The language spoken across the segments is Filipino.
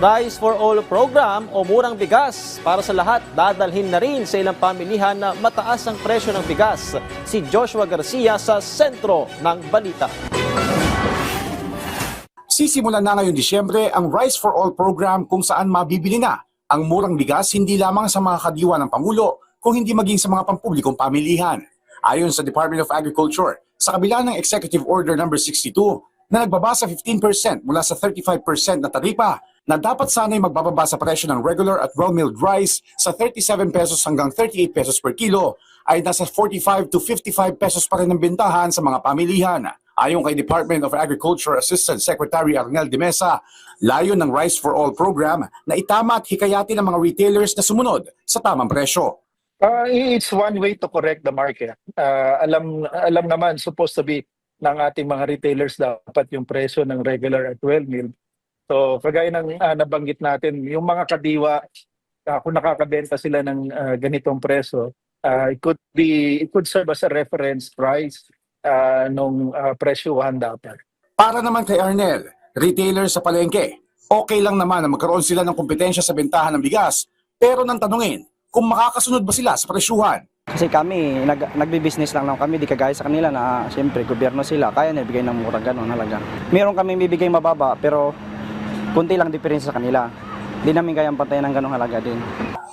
Rice for All program o murang bigas para sa lahat dadalhin na rin sa ilang pamilihan na mataas ang presyo ng bigas. Si Joshua Garcia sa sentro ng balita. Sisimulan na ngayong Disyembre ang Rice for All program kung saan mabibili na ang murang bigas hindi lamang sa mga kadiwa ng Pangulo kung hindi maging sa mga pampublikong pamilihan. Ayon sa Department of Agriculture, sa kabila ng Executive Order No. 62 na nagbaba sa 15% mula sa 35% na taripa na dapat sana'y magbababa sa presyo ng regular at well-milled rice sa 37 pesos hanggang 38 pesos per kilo ay nasa 45 to 55 pesos pa rin ang bentahan sa mga pamilihan. Ayon kay Department of Agriculture Assistant Secretary Arnel de Mesa, layon ng Rice for All program na itama at hikayatin ang mga retailers na sumunod sa tamang presyo. It's one way to correct the market. Alam naman, supposed to be ng ating mga retailers dapat yung presyo ng regular at well-milled. So, kagaya ng nabanggit natin, yung mga kadiwa, kung nakakabenta sila ng ganitong presyo, it could serve as a reference price nung presyuhan dapat. Para naman kay Arnel, retailer sa palengke, okay lang naman na magkaroon sila ng kompetensya sa bentahan ng bigas, pero nang tanungin kung makakasunod ba sila sa presyuhan. Kasi kami, nagbi-business lang kami, di kagaya sa kanila na siyempre gobyerno sila, kaya na ibigay ng mura gano'n halaga. Meron kami bibigay mababa pero kunti lang diferensya sa kanila. Di namin kayang pantayan ng gano'ng halaga din.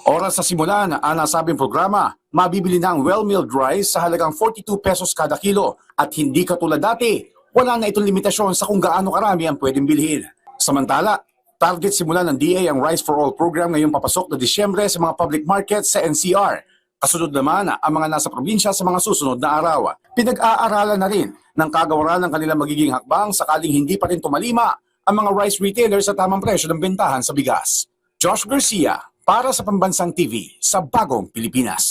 Oras sa simula na nasabing programa, mabibili na ang well-milled rice sa halagang 42 pesos kada kilo at hindi katulad dati, wala na itong limitasyon sa kung gaano karami ang pwedeng bilhin. Samantala, target simula ng DA ang Rice for All program ngayong papasok na Disyembre sa mga public markets sa NCR. Kasunod naman ang mga nasa probinsya sa mga susunod na araw. Pinag-aaralan na rin ng kagawaran ng kanilang magiging hakbang sakaling hindi pa rin tumalima ang mga rice retailers sa tamang presyo ng bentahan sa bigas. Josh Garcia para sa Pambansang TV sa Bagong Pilipinas.